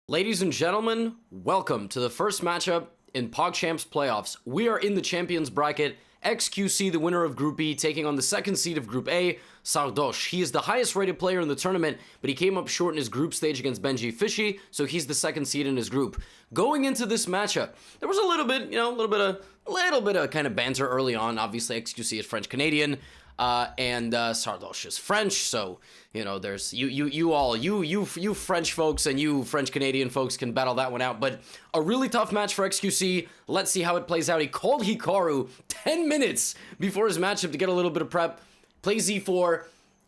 Ladies and gentlemen, welcome to the first matchup in PogChamps playoffs. We are in the champions bracket. xQc, the winner of Group B, taking on the second seed of Group A, Sardoche. He is the highest rated player in the tournament, but he came up short in his group stage against Benji Fishy, so he's the second seed in his group. Going into this matchup, there was a little bit, a little bit of kind of banter early on. Obviously, xQc is French-Canadian, and Sardoche is French, so there's you French folks and you French-Canadian folks can battle that one out. But a really tough match for xQc. Let's see how it plays out. He called Hikaru 10 minutes before his matchup to get a little bit of prep. Plays e4,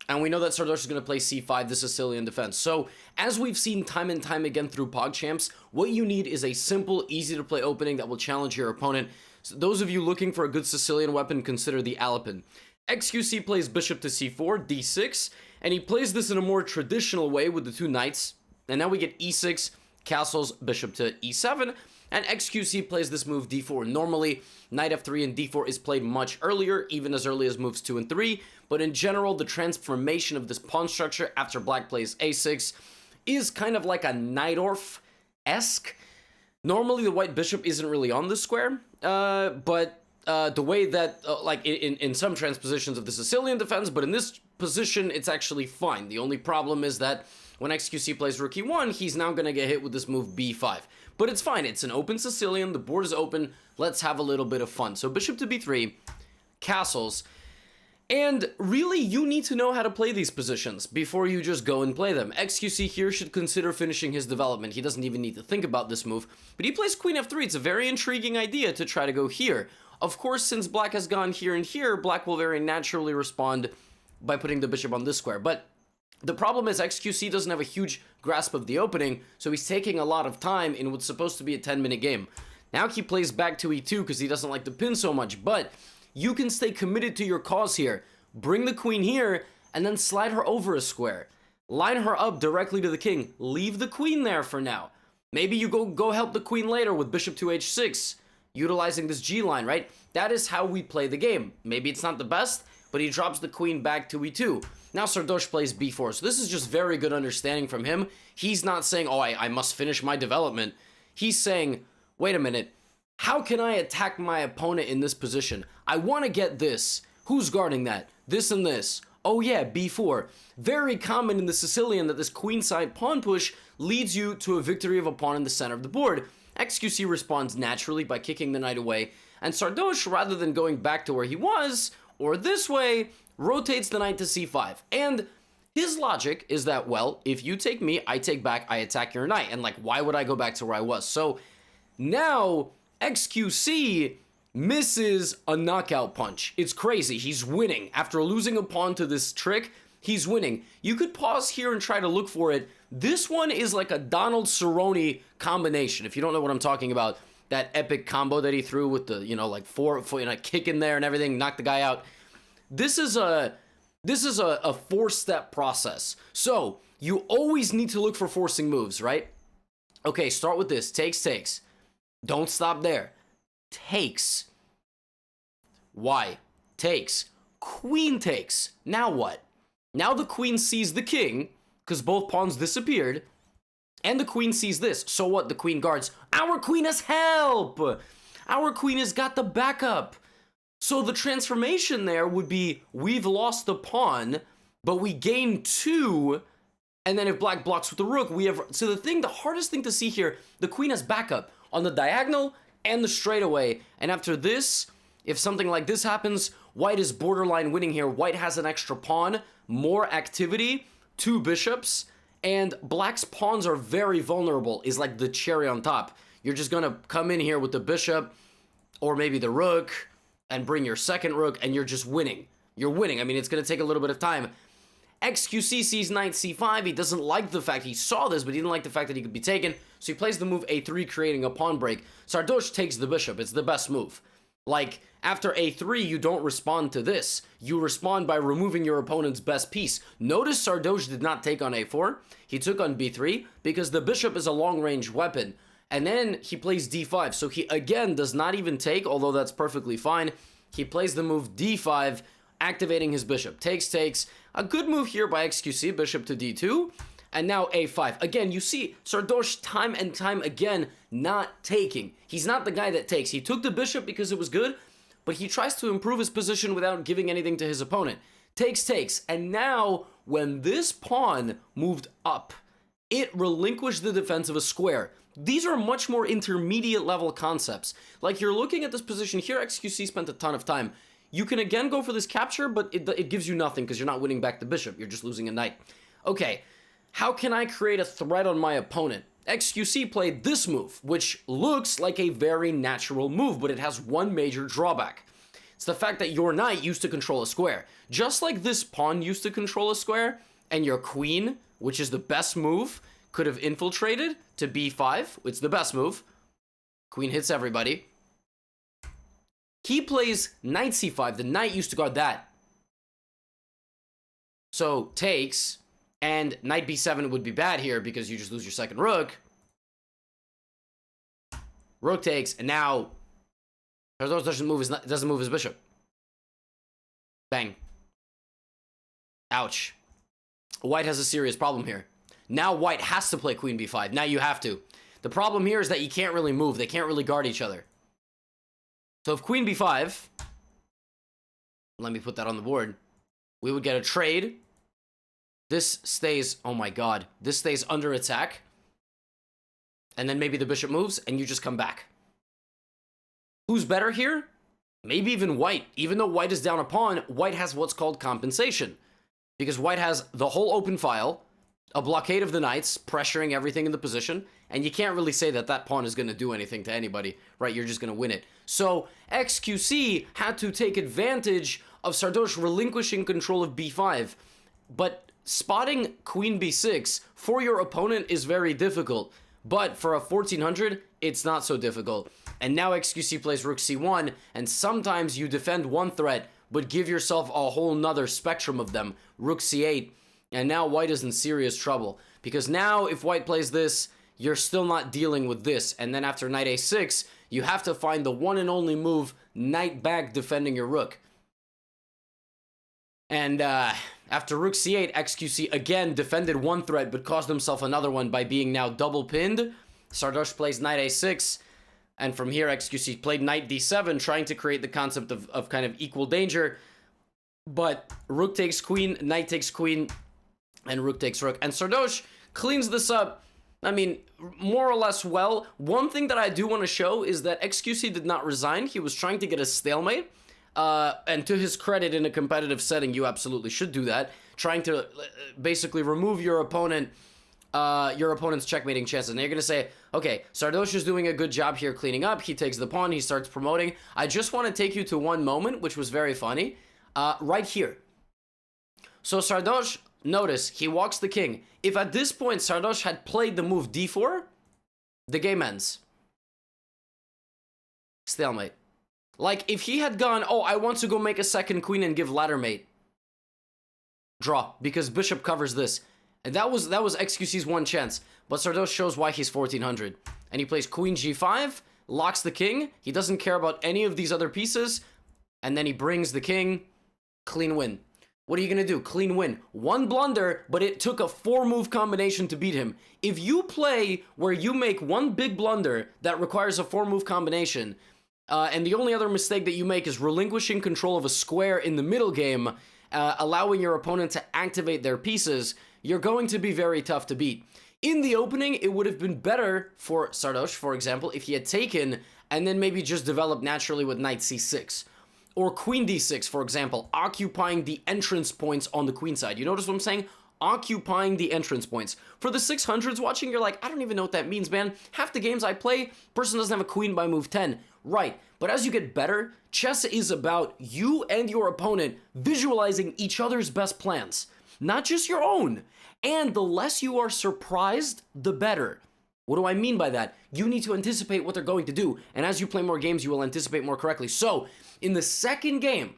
and we know that Sardoche is going to play c5, the Sicilian defense. So, as we've seen time and time again through PogChamps, what you need is a simple, easy-to-play opening that will challenge your opponent. So those of you looking for a good Sicilian weapon, consider the Alapin. xQc plays bishop to c4, d6, and he plays this in a more traditional way with the two knights. And now we get e6, castles, bishop to e7, and xQc plays this move d4. Normally, knight f3 and d4 is played much earlier, even as early as moves 2 and 3, but in general, the transformation of this pawn structure after black plays a6 is kind of like a Najdorf-esque. Normally, the white bishop isn't really on this square, but the way that, like in some transpositions of the Sicilian defense, but in this position, it's actually fine. The only problem is that when xQc plays rook e1, he's now going to get hit with this move b5. But it's fine. It's an open Sicilian. The board is open. Let's have a little bit of fun. So bishop to b3, castles. And really, you need to know how to play these positions before you just go and play them. xQc here should consider finishing his development. He doesn't even need to think about this move. But he plays queen f3. It's a very intriguing idea to try to go here. Of course, since black has gone here and here, black will very naturally respond by putting the bishop on this square. But the problem is xQc doesn't have a huge grasp of the opening, so he's taking a lot of time in what's supposed to be a 10-minute game. Now he plays back to e2 because he doesn't like the pin so much, but you can stay committed to your cause here. Bring the queen here, and then slide her over a square. Line her up directly to the king. Leave the queen there for now. Maybe you go help the queen later with bishop to h6, utilizing this G line, right? That is how we play the game. Maybe it's not the best, but he drops the queen back to e2. Now Sardoche plays b4, so this is just very good understanding from him. He's not saying, oh, I must finish my development. He's saying, wait a minute, how can I attack my opponent in this position? I want to get this. Who's guarding that? This and this. Oh yeah, b4. Very common in the Sicilian that this queenside pawn push leads you to a victory of a pawn in the center of the board. xQc responds naturally by kicking the knight away, and Sardoche, rather than going back to where he was, or this way, rotates the knight to c5. And his logic is that, well, if you take me, I take back, I attack your knight. And like, why would I go back to where I was? So now xQc misses a knockout punch. It's crazy. He's winning. After losing a pawn to this trick, he's winning. You could pause here and try to look for it. This one is like a Donald Cerrone combination. If you don't know what I'm talking about, that epic combo that he threw with the, like four kick in there and everything, knocked the guy out. This is a four-step process. So you always need to look for forcing moves, right? Okay, start with this. Takes. Don't stop there. Takes. Why? Takes. Queen takes. Now what? Now the queen sees the king, because both pawns disappeared, and the queen sees this. So what? The queen guards. Our queen has help! Our queen has got the backup. So the transformation there would be, we've lost the pawn, but we gain 2, and then if black blocks with the rook, we have... So the hardest thing to see here, the queen has backup on the diagonal and the straightaway. And after this, if something like this happens, white is borderline winning here. White has an extra pawn, more activity, 2 bishops, and black's pawns are very vulnerable, is like the cherry on top. You're just gonna come in here with the bishop, or maybe the rook, and bring your second rook, and you're just winning. You're winning. I mean, it's going to take a little bit of time. xQc sees knight c5. He doesn't like the fact he saw this, but he didn't like the fact that he could be taken. So he plays the move a3, creating a pawn break. Sardoche takes the bishop. It's the best move. Like, after a3, you don't respond to this. You respond by removing your opponent's best piece. Notice Sardoche did not take on a4. He took on b3 because the bishop is a long-range weapon. And then he plays d5, so he again does not even take, although that's perfectly fine. He plays the move d5, activating his bishop. Takes. A good move here by xQc, bishop to d2. And now a5. Again, you see Sardoche time and time again not taking. He's not the guy that takes. He took the bishop because it was good, but he tries to improve his position without giving anything to his opponent. Takes, takes. And now, when this pawn moved up, it relinquished the defense of a square. These are much more intermediate level concepts. Like, you're looking at this position here, xQc spent a ton of time. You can again go for this capture, but it gives you nothing because you're not winning back the bishop. You're just losing a knight. Okay. How can I create a threat on my opponent? xQc played this move, which looks like a very natural move, but it has one major drawback. It's the fact that your knight used to control a square. Just like this pawn used to control a square, and your queen, which is the best move, could have infiltrated to b5. It's the best move. Queen hits everybody. He plays knight c5. The knight used to guard that. So, takes... And knight b7 would be bad here because you just lose your second rook. Rook takes, and now Sardoche doesn't move his bishop. Bang. Ouch. White has a serious problem here. Now white has to play queen b5. Now you have to. The problem here is that you can't really move. They can't really guard each other. So if queen b5, let me put that on the board, we would get a trade. This stays, oh my god, this stays under attack. And then maybe the bishop moves, and you just come back. Who's better here? Maybe even white. Even though white is down a pawn, white has what's called compensation. Because white has the whole open file, a blockade of the knights, pressuring everything in the position, and you can't really say that that pawn is going to do anything to anybody, right? You're just going to win it. So xQc had to take advantage of Sardoche relinquishing control of b5, but spotting queen b6 for your opponent is very difficult, but for a 1400, it's not so difficult. And now xQc plays rook c1, and sometimes you defend one threat, but give yourself a whole nother spectrum of them. Rook c8, and now white is in serious trouble, because now if white plays this, you're still not dealing with this, and then after knight a6, you have to find the one and only move, knight back defending your rook. And after rook c8, xQc again defended one threat, but caused himself another one by being now double pinned. Sardoche plays knight a6, and from here xQc played knight d7, trying to create the concept of kind of equal danger. But rook takes queen, knight takes queen, and rook takes rook. And Sardoche cleans this up, I mean, more or less well. One thing that I do want to show is that xQc did not resign. He was trying to get a stalemate. And to his credit, in a competitive setting, you absolutely should do that. Trying to basically remove your opponent's checkmating chances. And you're going to say, okay, Sardoche is doing a good job here cleaning up. He takes the pawn. He starts promoting. I just want to take you to one moment, which was very funny. Right here. So Sardoche, notice, he walks the king. If at this point Sardoche had played the move d4, the game ends. Stalemate. Like, if he had gone, oh, I want to go make a second queen and give ladder mate. Draw, because bishop covers this. And that was xQc's one chance. But Sardoche shows why he's 1400. And he plays queen g5, locks the king. He doesn't care about any of these other pieces. And then he brings the king. Clean win. What are you going to do? Clean win. One blunder, but it took a 4-move combination to beat him. If you play where you make one big blunder that requires a 4-move combination, and the only other mistake that you make is relinquishing control of a square in the middle game, allowing your opponent to activate their pieces, you're going to be very tough to beat. In the opening, it would have been better for Sardoche, for example, if he had taken and then maybe just developed naturally with knight c6. Or queen d6, for example, occupying the entrance points on the queen side. You notice what I'm saying? Occupying the entrance points. For the 600s watching, you're like, I don't even know what that means, man. Half the games I play, person doesn't have a queen by move 10. Right, but as you get better, chess is about you and your opponent visualizing each other's best plans, not just your own. And the less you are surprised, the better. What do I mean by that? You need to anticipate what they're going to do, and as you play more games, you will anticipate more correctly. So, in the second game,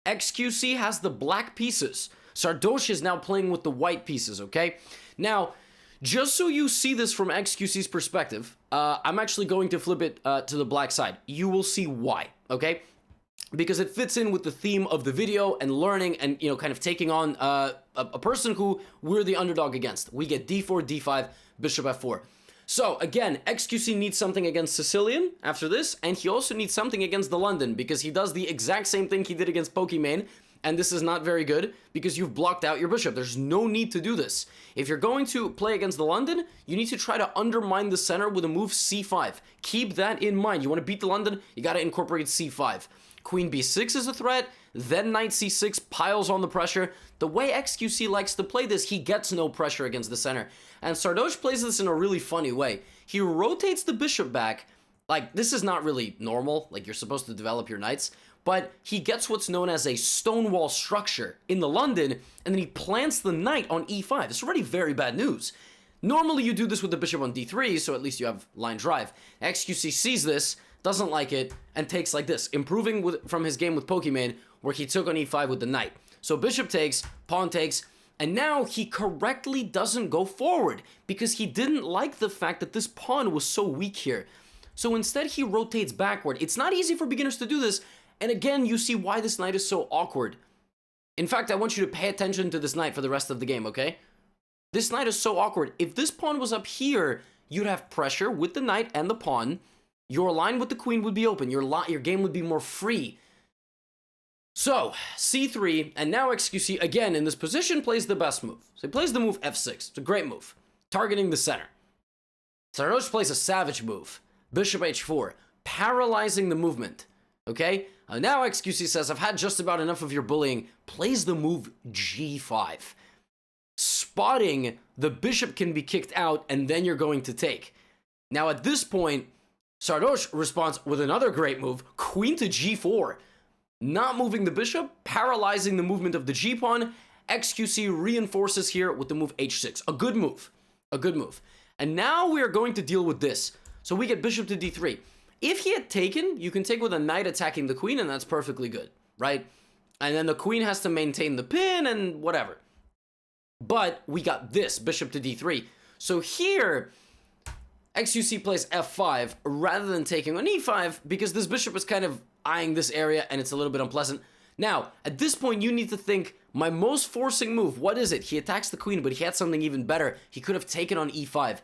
xQc has the black pieces. Sardoche is now playing with the white pieces, okay? Now, just so you see this from xQc's perspective, I'm actually going to flip it to the black side. You will see why, okay? because it fits in with the theme of the video and learning and, you know, kind of taking on a person who we're the underdog against. We get d4, d5, bishop f4. So again, xQc needs something against Sicilian after this, and he also needs something against the London, because he does the exact same thing he did against Pokimane, and this is not very good because you've blocked out your bishop. There's no need to do this. If you're going to play against the London, you need to try to undermine the center with a move c5. Keep that in mind. You want to beat the London, you got to incorporate c5. Queen b6 is a threat, then knight c6 piles on the pressure. The way xQc likes to play this, he gets no pressure against the center. And Sardoche plays this in a really funny way. He rotates the bishop back. Like, this is not really normal, like you're supposed to develop your knights, but he gets what's known as a stonewall structure in the London, and then he plants the knight on e5. It's already very bad news. Normally you do this with the bishop on d3, so at least you have line drive. xQc sees this, doesn't like it, and takes like this, improving from his game with Pokimane, where he took on e5 with the knight. So bishop takes, pawn takes, and now he correctly doesn't go forward, because he didn't like the fact that this pawn was so weak here. So instead he rotates backward. It's not easy for beginners to do this, and again, you see why this knight is so awkward. In fact, I want you to pay attention to this knight for the rest of the game, okay? This knight is so awkward. If this pawn was up here, you'd have pressure with the knight and the pawn. Your line with the queen would be open. Your game would be more free. So, c3, and now xQc, again, in this position, plays the best move. So he plays the move f6. It's a great move, targeting the center. Sardoche plays a savage move, bishop h4, paralyzing the movement, okay? Now xQc says, I've had just about enough of your bullying, plays the move g5. Spotting the bishop can be kicked out, and then you're going to take. Now at this point, Sardoche responds with another great move, queen to g4. Not moving the bishop, paralyzing the movement of the g-pawn. xQc reinforces here with the move h6. A good move. A good move. And now we are going to deal with this. So we get bishop to d3. If he had taken, you can take with a knight attacking the queen, and that's perfectly good, right? And then the queen has to maintain the pin and whatever. But we got this, bishop to d3. So here, xQc plays f5 rather than taking on e5, because this bishop is kind of eyeing this area and it's a little bit unpleasant. Now, at this point, you need to think, my most forcing move, what is it? He attacks the queen, but he had something even better. He could have taken on e5.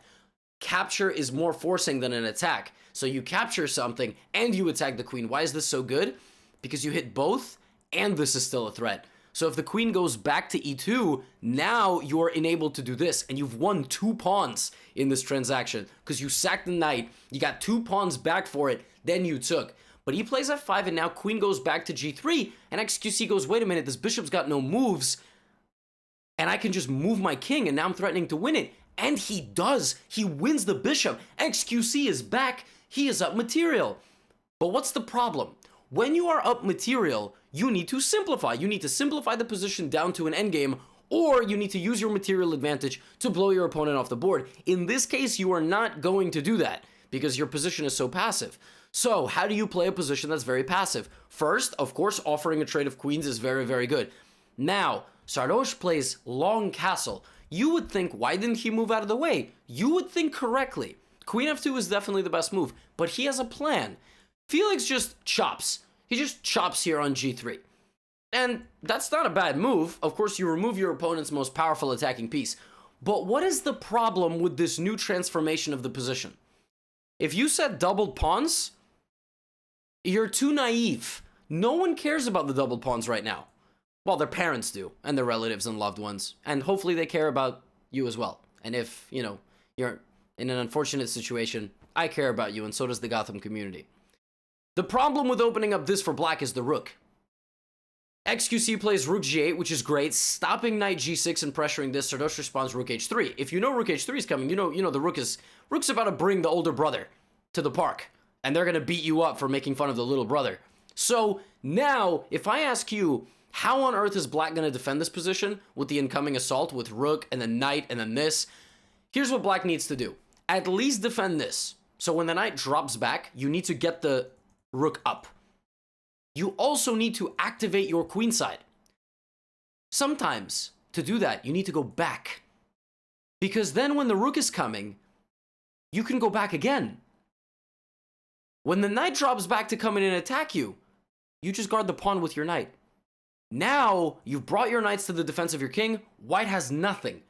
Capture is more forcing than an attack. So you capture something and you attack the queen. Why is this so good? Because you hit both and this is still a threat. So if the queen goes back to e2, now you're enabled to do this, and you've won 2 pawns in this transaction because you sacked the knight, you got 2 pawns back for it, then you took. But he plays f5, and now queen goes back to g3, and xQc goes, wait a minute, this bishop's got no moves, and I can just move my king, and now I'm threatening to win it. And he does. He wins the bishop. xQc is back. He is up material. But what's the problem? When you are up material, you need to simplify. You need to simplify the position down to an endgame, or you need to use your material advantage to blow your opponent off the board. In this case, you are not going to do that because your position is so passive. So how do you play a position that's very passive? First, of course, offering a trade of queens is very, very good. Now, Sardoche plays long castle. You would think, why didn't he move out of the way? You would think correctly. Queen f2 is definitely the best move, but he has a plan. Felix just chops. He just chops here on g3. And that's not a bad move. Of course, you remove your opponent's most powerful attacking piece. But what is the problem with this new transformation of the position? If you set doubled pawns, you're too naive. No one cares about the doubled pawns right now. Well, their parents do, and their relatives and loved ones. And hopefully they care about you as well. And if, you know, you're in an unfortunate situation, I care about you, and so does the Gotham community. The problem with opening up this for black is the rook. xQc plays rook g8, which is great, stopping knight g6 and pressuring this. Sardoche responds rook h3. If you know rook h3 is coming, you know the rook's about to bring the older brother to the park, and they're gonna beat you up for making fun of the little brother. So now, if I ask you, how on earth is black gonna defend this position with the incoming assault with rook and then knight and then this? Here's what black needs to do. At least defend this. So when the knight drops back, you need to get the rook up. You also need to activate your queen side. Sometimes, to do that, you need to go back. Because then when the rook is coming, you can go back again. When the knight drops back to come in and attack you, You just guard the pawn with your knight. Now, you've brought your knights to the defense of your king. White has nothing.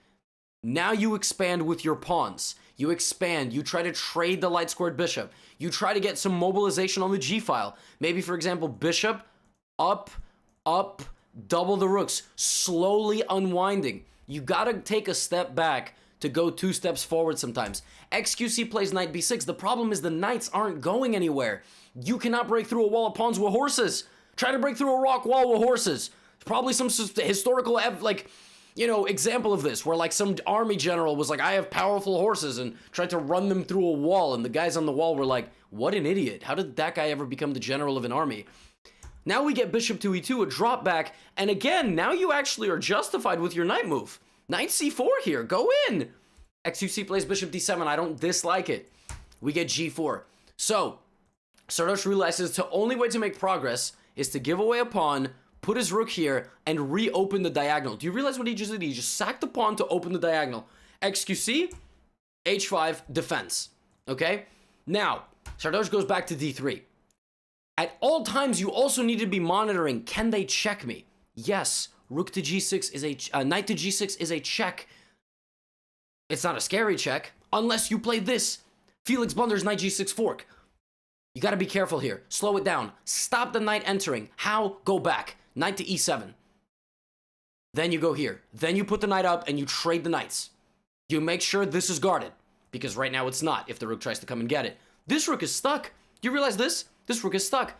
Now you expand with your pawns. You expand. You try to trade the light-squared bishop. You try to get some mobilization on the g-file. Maybe, for example, bishop, up, up, double the rooks. Slowly unwinding. You gotta take a step back to go 2 steps forward sometimes. xQc plays knight b6. The problem is the knights aren't going anywhere. You cannot break through a wall of pawns with horses. Try to break through a rock wall with horses. Probably some historical, example of this, where like some army general was like, I have powerful horses, and tried to run them through a wall, and the guys on the wall were like, what an idiot. How did that guy ever become the general of an army? Now we get bishop to e2, a drop back, and again, now you actually are justified with your knight move. Knight c4 here, go in. xQc plays bishop d7, I don't dislike it. We get g4. So, Sardoche realizes the only way to make progress is to give away a pawn, put his rook here, and reopen the diagonal. Do you realize what he just did? He just sacked the pawn to open the diagonal. xQc, h5, defense. Okay? Now, Sardoche goes back to d3. At all times, you also need to be monitoring, can they check me? Yes, rook to g6 is knight to g6 is a check. It's not a scary check, unless you play this. Felix blunders knight g6 fork. You gotta be careful here. Slow it down. Stop the knight entering. How? Go back. Knight to e7. Then you go here. Then you put the knight up and you trade the knights. You make sure this is guarded, because right now it's not if the rook tries to come and get it. This rook is stuck. Do you realize this? This rook is stuck.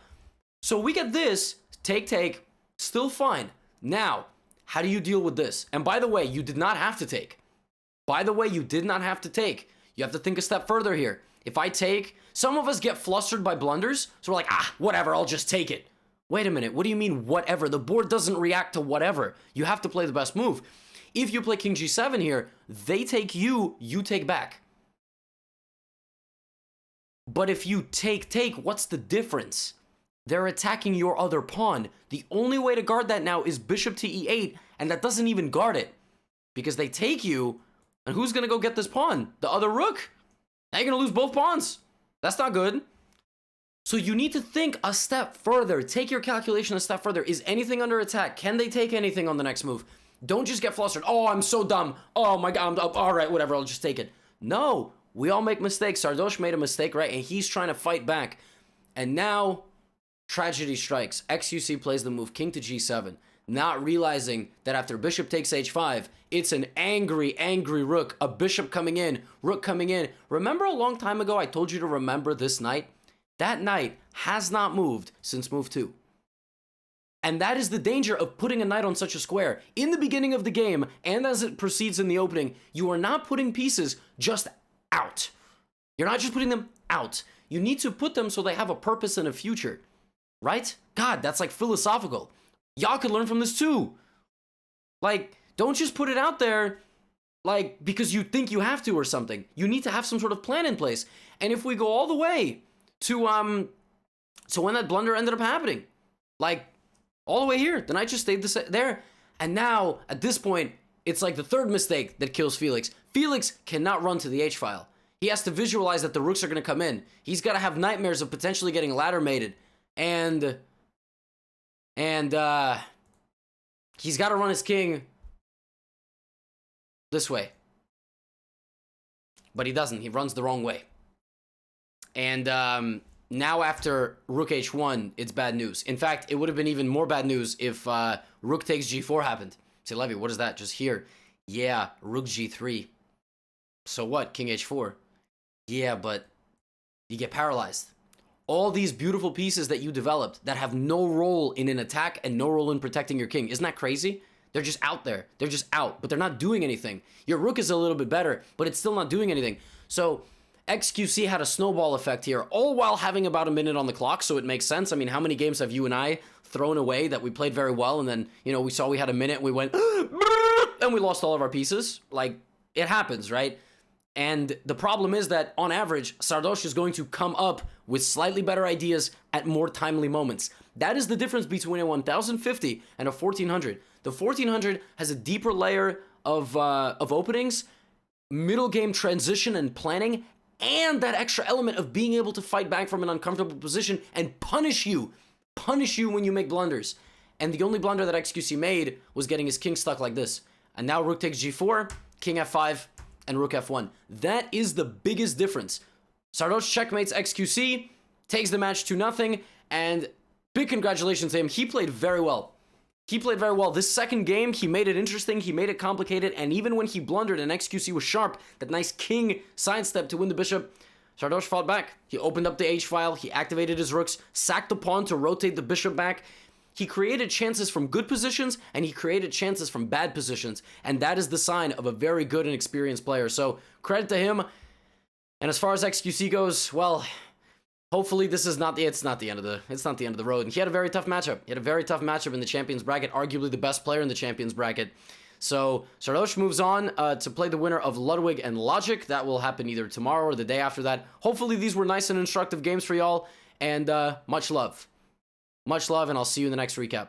So we get this. Take. Still fine. Now, how do you deal with this? And by the way, you did not have to take. You have to think a step further here. If I take, some of us get flustered by blunders, so we're like, whatever, I'll just take it. Wait a minute, what do you mean, whatever? The board doesn't react to whatever. You have to play the best move. If you play king g7 here, they take you take back. But if you take, what's the difference? They're attacking your other pawn. The only way to guard that now is bishop to e8, and that doesn't even guard it. Because they take you, and who's gonna go get this pawn? The other rook? Now you're gonna lose both pawns. That's not good. So you need to think a step further. Take your calculation a step further. Is anything under attack? Can they take anything on the next move? Don't just get flustered. Oh, I'm so dumb. Oh my god, all right, whatever, I'll just take it. No, we all make mistakes. Sardoche made a mistake, right? And he's trying to fight back. And now, tragedy strikes. xQc plays the move king to g7, not realizing that after bishop takes h5, it's an angry rook. A bishop coming in, rook coming in. Remember a long time ago I told you to remember this knight? That knight has not moved since move 2. And that is the danger of putting a knight on such a square. In the beginning of the game, and as it proceeds in the opening, you are not putting pieces just out. You're not just putting them out. You need to put them so they have a purpose and a future. Right? God, that's like philosophical. Y'all could learn from this too. Like, don't just put it out there, like, because you think you have to or something. You need to have some sort of plan in place. And if we go all the way to when that blunder ended up happening, like, all the way here, the knight just stayed there. And now, at this point, it's like the third mistake that kills Felix. Felix cannot run to the h-file. He has to visualize that the rooks are going to come in. He's got to have nightmares of potentially getting ladder mated. And he's got to run his king this way. But he doesn't. He runs the wrong way. And now after rook h1, it's bad news. In fact, it would have been even more bad news if rook takes g4 happened. Say, Levy, what is that? Just here. Yeah, rook g3. So what? King h4. Yeah, but you get paralyzed. All these beautiful pieces that you developed that have no role in an attack and no role in protecting your king. Isn't that crazy? They're just out there. They're just out, but they're not doing anything. Your rook is a little bit better, but it's still not doing anything. So xQc had a snowball effect here, all while having about a minute on the clock, so it makes sense. I mean, how many games have you and I thrown away that we played very well, and then, you know, we saw we had a minute, we went, and we lost all of our pieces? Like, it happens, right? And the problem is that, on average, Sardoche is going to come up with slightly better ideas at more timely moments. That is the difference between a 1050 and a 1400. The 1400 has a deeper layer of openings, middle game transition and planning, and that extra element of being able to fight back from an uncomfortable position and punish you punish you when you make blunders. And the only blunder that xQc made was getting his king stuck like this. And now rook takes g4, king f5, and rook f1. That is the biggest difference. Sardoche checkmates xQc, takes the match 2-0, and big congratulations to him. He played very well. He played very well. This second game, he made it interesting, he made it complicated, and even when he blundered and xQc was sharp, that nice king sidestep to win the bishop, Sardoche fought back. He opened up the h-file, he activated his rooks, sacked the pawn to rotate the bishop back. He created chances from good positions, and he created chances from bad positions, and that is the sign of a very good and experienced player. So, credit to him. And as far as xQc goes, well, hopefully this is not the end of the road. And he had a very tough matchup. He had a very tough matchup in the champions bracket, arguably the best player in the champions bracket. So Sardoche moves on to play the winner of Ludwig and Logic. That will happen either tomorrow or the day after that. Hopefully these were nice and instructive games for y'all, and much love. Much love, and I'll see you in the next recap.